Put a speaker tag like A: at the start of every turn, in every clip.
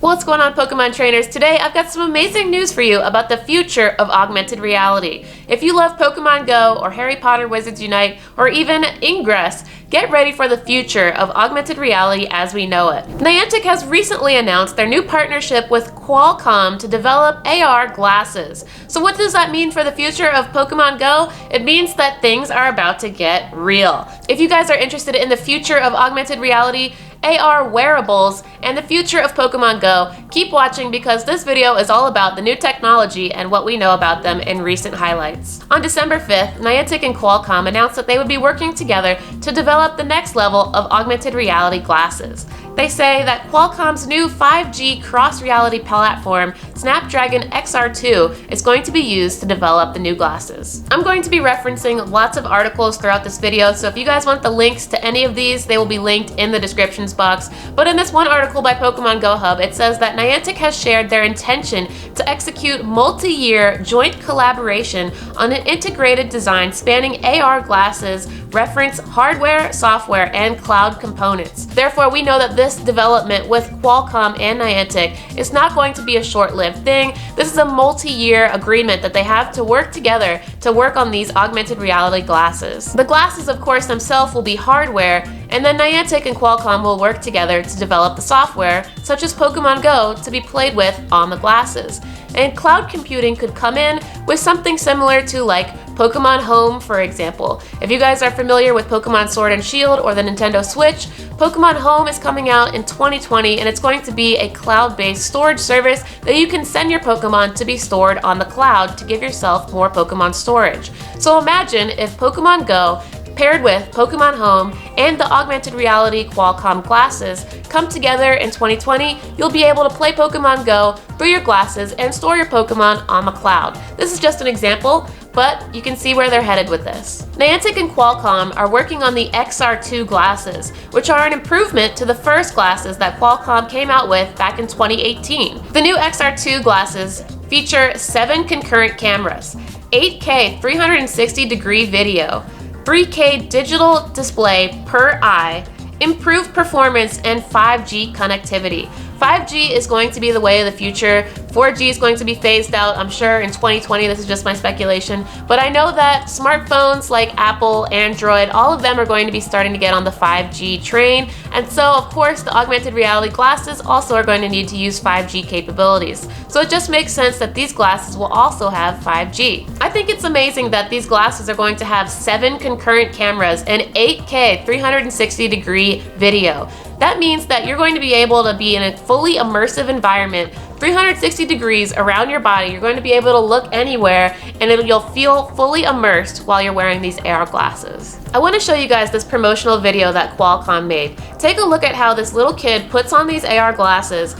A: What's going on, Pokemon trainers? Today I've got some amazing news for you about the future of augmented reality. If you love Pokemon Go or Harry Potter Wizards Unite or even Ingress, get ready for the future of augmented reality as we know it. Niantic has recently announced their new partnership with Qualcomm to develop AR glasses. So what does that mean for the future of Pokemon Go? It means that things are about to get real. If you guys are interested in the future of augmented reality, AR wearables, and the future of Pokemon Go, keep watching because this video is all about the new technology and what we know about them in recent highlights. On December 5th, Niantic and Qualcomm announced that they would be working together to develop the next level of augmented reality glasses. They say that Qualcomm's new 5G cross-reality platform, Snapdragon XR2, is going to be used to develop the new glasses. I'm going to be referencing lots of articles throughout this video, so if you guys want the links to any of these, they will be linked in the descriptions box. But in this one article by Pokemon Go Hub, it says that Niantic has shared their intention to execute multi-year joint collaboration on an integrated design spanning AR glasses, reference hardware, software, and cloud components. Therefore, we know that this development with Qualcomm and Niantic is not going to be a short-lived thing. This is a multi-year agreement that they have to work together to work on these augmented reality glasses. The glasses, of course, themselves will be hardware, and then Niantic and Qualcomm will work together to develop the software, such as Pokemon Go, to be played with on the glasses. And cloud computing could come in with something similar to like Pokemon Home, for example. If you guys are familiar with Pokemon Sword and Shield or the Nintendo Switch, Pokemon Home is coming out in 2020 and it's going to be a cloud-based storage service that you can send your Pokemon to be stored on the cloud to give yourself more Pokemon storage. So imagine if Pokemon Go paired with Pokemon Home and the augmented reality Qualcomm glasses come together in 2020, you'll be able to play Pokemon Go through your glasses and store your Pokemon on the cloud. This is just an example, but you can see where they're headed with this. Niantic and Qualcomm are working on the XR2 glasses, which are an improvement to the first glasses that Qualcomm came out with back in 2018. The new XR2 glasses feature 7 concurrent cameras, 8K 360-degree video, 3K digital display per eye, improved performance, and 5G connectivity. 5G is going to be the way of the future. 4G is going to be phased out, I'm sure, in 2020. This is just my speculation. But I know that smartphones like Apple, Android, all of them are going to be starting to get on the 5G train. And so, of course, the augmented reality glasses also are going to need to use 5G capabilities. So it just makes sense that these glasses will also have 5G. I think it's amazing that these glasses are going to have 7 concurrent cameras and 8K 360-degree video. That means that you're going to be able to be in a fully immersive environment, 360 degrees around your body. You're going to be able to look anywhere and you'll feel fully immersed while you're wearing these AR glasses. I want to show you guys this promotional video that Qualcomm made. Take a look at how this little kid puts on these AR glasses.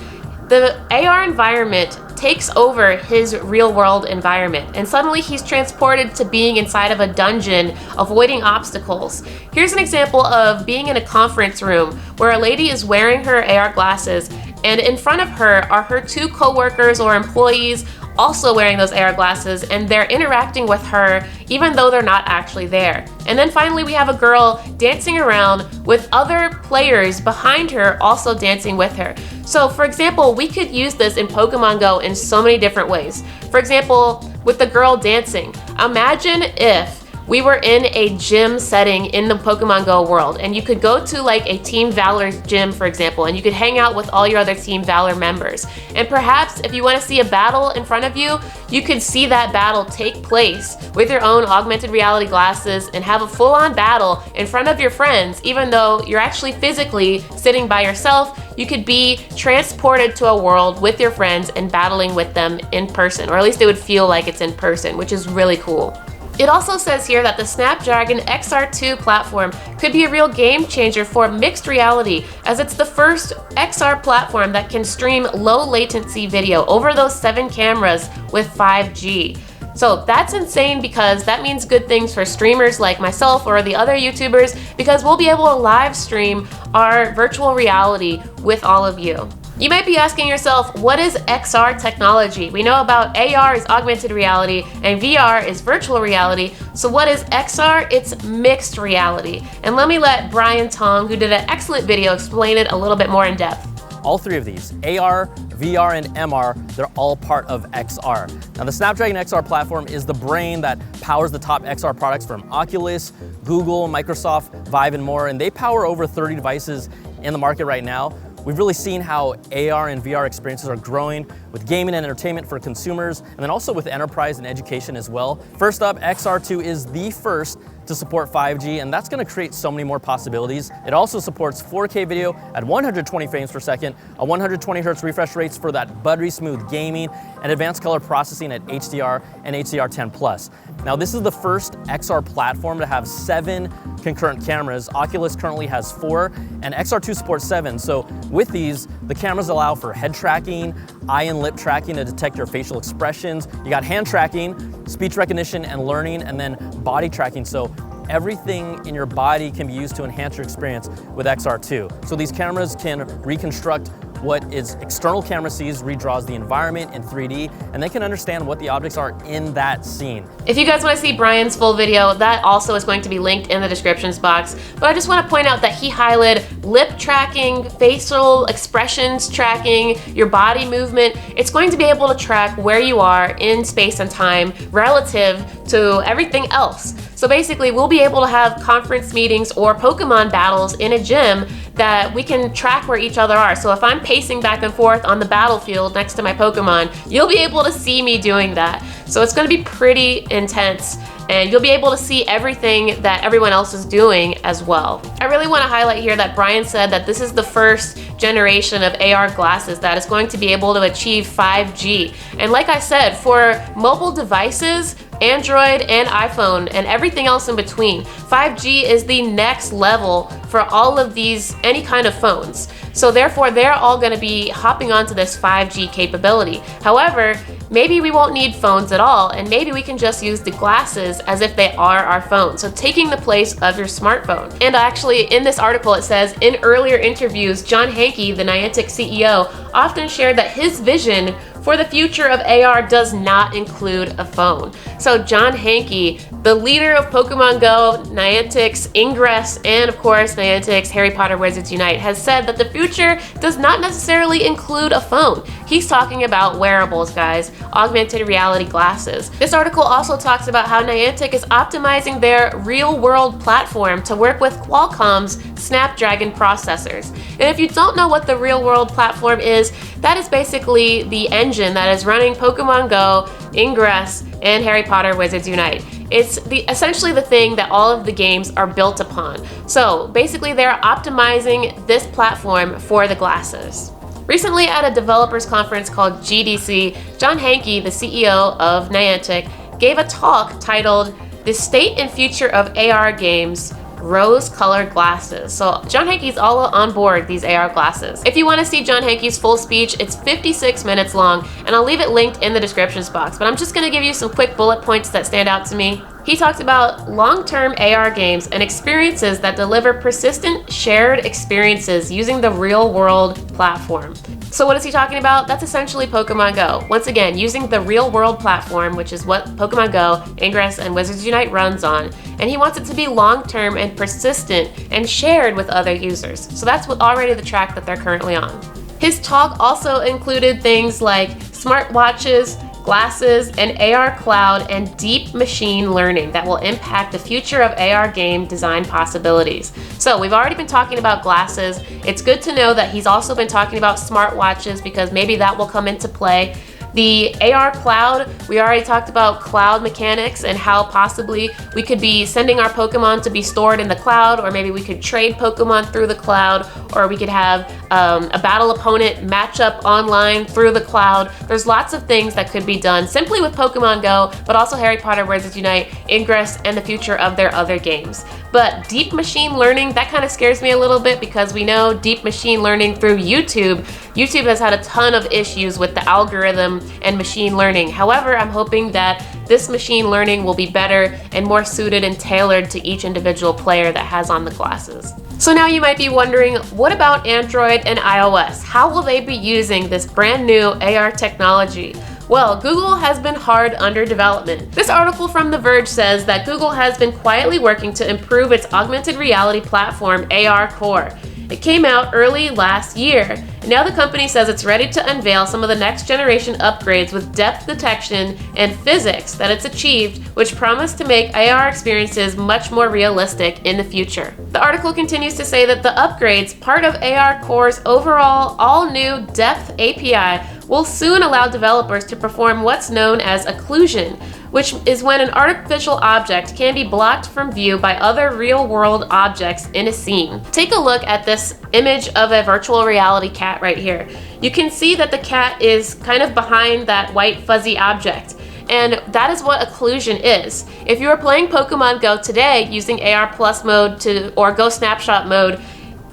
A: The AR environment takes over his real-world environment, and suddenly he's transported to being inside of a dungeon, avoiding obstacles. Here's an example of being in a conference room where a lady is wearing her AR glasses, and in front of her are her 2 co-workers or employees also wearing those AR glasses, and they're interacting with her even though they're not actually there. And then finally we have a girl dancing around with other players behind her also dancing with her. So for example, we could use this in Pokemon Go in so many different ways. For example, with the girl dancing, imagine if we were in a gym setting in the Pokemon Go world, and you could go to like a Team Valor gym, for example, and you could hang out with all your other Team Valor members. And perhaps if you want to see a battle in front of you, you could see that battle take place with your own augmented reality glasses and have a full-on battle in front of your friends. Even though you're actually physically sitting by yourself, you could be transported to a world with your friends and battling with them in person, or at least it would feel like it's in person, which is really cool. It also says here that the Snapdragon XR2 platform could be a real game changer for mixed reality, as it's the first XR platform that can stream low latency video over those 7 cameras with 5G. So that's insane because that means good things for streamers like myself or the other YouTubers, because we'll be able to live stream our virtual reality with all of you. You might be asking yourself, what is XR technology? We know about AR is augmented reality and VR is virtual reality. So what is XR? It's mixed reality. And let me let Tong, who did an excellent video, explain it a little bit more in depth.
B: All three of these, AR, VR, and MR, they're all part of XR. Now the Snapdragon XR platform is the brain that powers the top XR products from Oculus, Google, Microsoft, Vive, and more, and they power over 30 devices in the market right now. We've really seen how AR and VR experiences are growing with gaming and entertainment for consumers, and then also with enterprise and education as well. First up, XR2 is the first to support 5G, and that's gonna create so many more possibilities. It also supports 4K video at 120 frames per second, a 120 Hz refresh rates for that buttery smooth gaming, and advanced color processing at HDR and HDR10+. Now this is the first XR platform to have 7 concurrent cameras. Oculus currently has 4, and XR2 supports 7. So with these, the cameras allow for head tracking, eye and lip tracking to detect your facial expressions. You got hand tracking, speech recognition and learning, and then body tracking. So everything in your body can be used to enhance your experience with XR2. So these cameras can reconstruct what is external camera sees, redraws the environment in 3D, and they can understand what the objects are in that scene.
A: If you guys want to see Brian's full video, that also is going to be linked in the descriptions box. But I just want to point out that he highlighted lip tracking, facial expressions tracking, your body movement. It's going to be able to track where you are in space and time relative to everything else. So basically, we'll be able to have conference meetings or Pokemon battles in a gym that we can track where each other are. So if I'm pacing back and forth on the battlefield next to my Pokemon, you'll be able to see me doing that. So it's going to be pretty intense, and you'll be able to see everything that everyone else is doing as well. I really want to highlight here that Brian said that this is the first generation of AR glasses that is going to be able to achieve 5G. And like I said, for mobile devices, Android and iPhone and everything else in between, 5G is the next level for all of these, any kind of phones. So therefore, they're all going to be hopping onto this 5G capability. However, maybe we won't need phones at all, and maybe we can just use the glasses as if they are our phone. So taking the place of your smartphone. And actually, in this article, it says, in earlier interviews, John Hanke, the Niantic CEO, often shared that his vision for the future of AR does not include a phone. So John Hanke, the leader of Pokemon Go, Niantic's Ingress, and of course Niantic's Harry Potter Wizards Unite, has said that the future does not necessarily include a phone. He's talking about wearables, guys, augmented reality glasses. This article also talks about how Niantic is optimizing their real-world platform to work with Qualcomm's Snapdragon processors. And if you don't know what the real-world platform is, that is basically the engine that is running Pokemon Go, Ingress, and Harry Potter Wizards Unite. It's essentially the thing that all of the games are built upon. So basically they're optimizing this platform for the glasses. Recently at a developers conference called GDC, John Hanke, the CEO of Niantic, gave a talk titled "The State and Future of AR Games, Rose-Colored Glasses." So John Hanke's all on board these AR glasses. If you want to see John Hanke's full speech, it's 56 minutes long, and I'll leave it linked in the descriptions box, but I'm just going to give you some quick bullet points that stand out to me. He talked about long-term AR games and experiences that deliver persistent shared experiences using the real-world platform. So what is he talking about? That's essentially Pokemon Go. Once again, using the real-world platform, which is what Pokemon Go, Ingress, and Wizards Unite runs on, and he wants it to be long-term and persistent and shared with other users. So that's already the track that they're currently on. His talk also included things like smartwatches, glasses, and AR cloud, and deep machine learning that will impact the future of AR game design possibilities. So we've already been talking about glasses. It's good to know that he's also been talking about smartwatches because maybe that will come into play. The AR cloud, we already talked about cloud mechanics and how possibly we could be sending our Pokemon to be stored in the cloud, or maybe we could trade Pokemon through the cloud, or we could have a battle opponent match up online through the cloud. There's lots of things that could be done simply with Pokemon Go, but also Harry Potter Wizards Unite, Ingress, and the future of their other games. But deep machine learning, that kind of scares me a little bit because we know deep machine learning through YouTube. YouTube has had a ton of issues with the algorithm and machine learning. However, I'm hoping that this machine learning will be better and more suited and tailored to each individual player that has on the glasses. So now you might be wondering, what about Android and iOS? How will they be using this brand new AR technology? Well, Google has been hard under development. This article from The Verge says that Google has been quietly working to improve its augmented reality platform, AR Core. It came out early last year, and now the company says it's ready to unveil some of the next generation upgrades with depth detection and physics that it's achieved, which promise to make AR experiences much more realistic in the future. The article continues to say that the upgrades, part of AR Core's overall all-new Depth API, will soon allow developers to perform what's known as occlusion, which is when an artificial object can be blocked from view by other real-world objects in a scene. Take a look at this image of a virtual reality cat right here. You can see that the cat is kind of behind that white fuzzy object. And that is what occlusion is. If you are playing Pokemon Go today using AR Plus mode or Go Snapshot mode,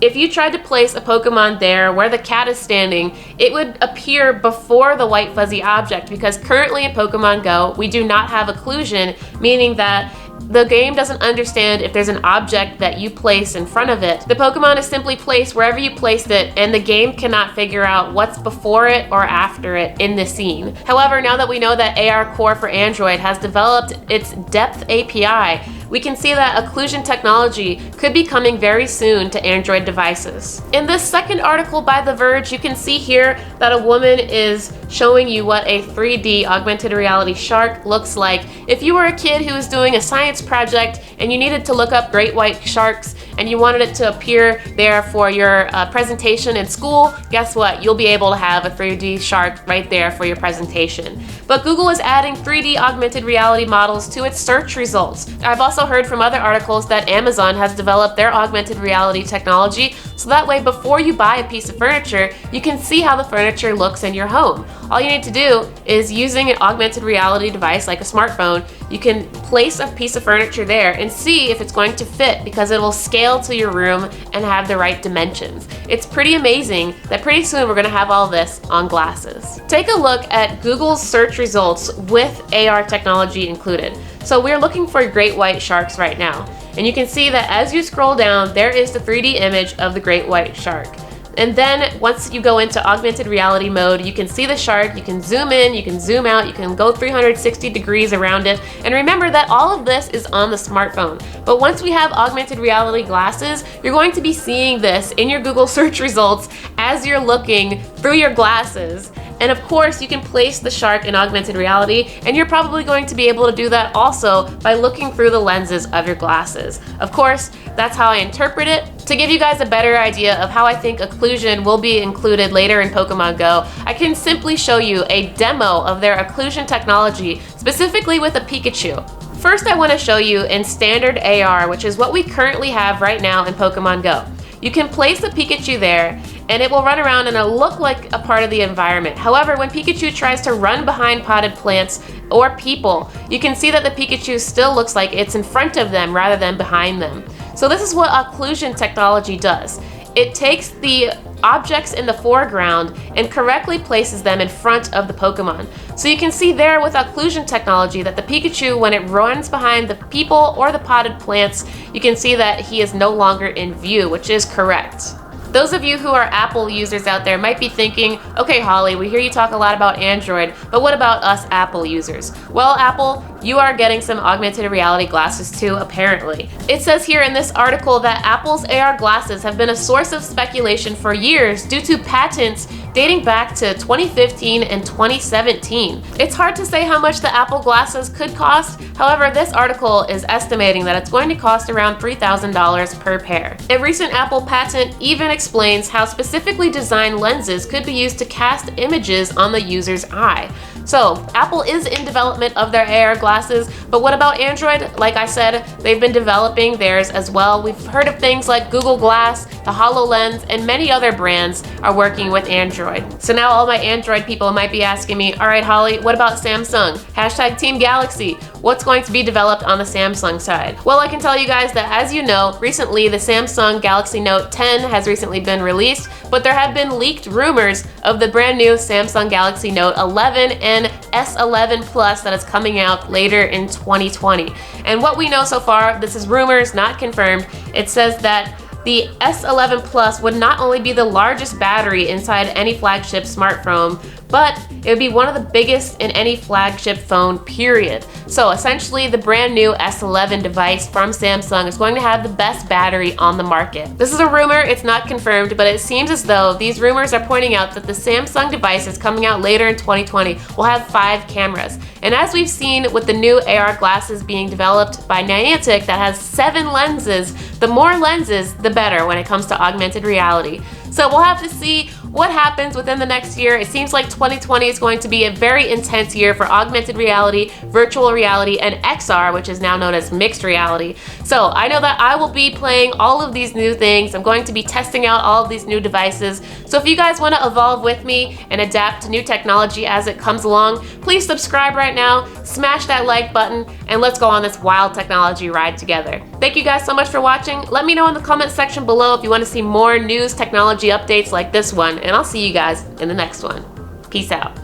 A: if you tried to place a Pokemon there where the cat is standing, it would appear before the white fuzzy object, because currently in Pokemon Go, we do not have occlusion, meaning that the game doesn't understand if there's an object that you place in front of it. The Pokemon is simply placed wherever you placed it, and the game cannot figure out what's before it or after it in the scene. However, now that we know that AR Core for Android has developed its Depth API, we can see that occlusion technology could be coming very soon to Android devices. In this second article by The Verge, you can see here that a woman is showing you what a 3D augmented reality shark looks like. If you were a kid who was doing a science project and you needed to look up great white sharks and you wanted it to appear there for your presentation in school, guess what? You'll be able to have a 3D shark right there for your presentation. But Google is adding 3D augmented reality models to its search results. I've also heard from other articles that Amazon has developed their augmented reality technology, so that way before you buy a piece of furniture, you can see how the furniture looks in your home. All you need to do is, using an augmented reality device like a smartphone, you can place a piece of furniture there and see if it's going to fit, because it will scale to your room and have the right dimensions. It's pretty amazing that pretty soon we're going to have all this on glasses. Take a look at Google's search results with AR technology included. So we're looking for great white sharks right now, and you can see that as you scroll down, there is the 3D image of the great white shark. And then once you go into augmented reality mode, you can see the shark, you can zoom in, you can zoom out, you can go 360 degrees around it. And remember that all of this is on the smartphone. But once we have augmented reality glasses, you're going to be seeing this in your Google search results as you're looking through your glasses. And of course, you can place the shark in augmented reality, and you're probably going to be able to do that also by looking through the lenses of your glasses. Of course, that's how I interpret it. To give you guys a better idea of how I think occlusion will be included later in Pokemon Go, I can simply show you a demo of their occlusion technology, specifically with a Pikachu. First, I want to show you in standard AR, which is what we currently have right now in Pokemon Go. You can place the Pikachu there, and it will run around and it'll look like a part of the environment. However, when Pikachu tries to run behind potted plants or people, you can see that the Pikachu still looks like it's in front of them rather than behind them. So this is what occlusion technology does. It takes the objects in the foreground and correctly places them in front of the Pokemon. So you can see there with occlusion technology that the Pikachu, when it runs behind the people or the potted plants, you can see that he is no longer in view, which is correct. Those of you who are Apple users out there might be thinking, okay, Holly, we hear you talk a lot about Android, but what about us Apple users? Well, Apple, you are getting some augmented reality glasses too, apparently. It says here in this article that Apple's AR glasses have been a source of speculation for years due to patents dating back to 2015 and 2017. It's hard to say how much the Apple glasses could cost. However, this article is estimating that it's going to cost around $3,000 per pair. A recent Apple patent even explains how specifically designed lenses could be used to cast images on the user's eye. So, Apple is in development of their AR glasses, but what about Android? Like I said, they've been developing theirs as well. We've heard of things like Google Glass, the HoloLens, and many other brands are working with Android. So now all my Android people might be asking me, all right, Holly, what about Samsung? Hashtag Team Galaxy. What's going to be developed on the Samsung side? Well, I can tell you guys that, as you know, recently the Samsung Galaxy Note 10 has recently been released, but there have been leaked rumors of the brand new Samsung Galaxy Note 11 and S11 Plus that is coming out later in 2020. And what we know so far, this is rumors, not confirmed, it says that the S11 Plus would not only be the largest battery inside any flagship smartphone, but it would be one of the biggest in any flagship phone, period. So essentially, the brand new S11 device from Samsung is going to have the best battery on the market. This is a rumor, it's not confirmed, but it seems as though these rumors are pointing out that the Samsung devices coming out later in 2020 will have 5 cameras. And as we've seen with the new AR glasses being developed by Niantic that has 7 lenses, the more lenses, the better when it comes to augmented reality. So we'll have to see what happens within the next year. It seems like 2020 is going to be a very intense year for augmented reality, virtual reality, and XR, which is now known as mixed reality. So I know that I will be playing all of these new things. I'm going to be testing out all of these new devices. So if you guys want to evolve with me and adapt to new technology as it comes along, please subscribe right now, smash that like button, and let's go on this wild technology ride together. Thank you guys so much for watching. Let me know in the comment section below if you want to see more news technology updates like this one, and I'll see you guys in the next one. Peace out.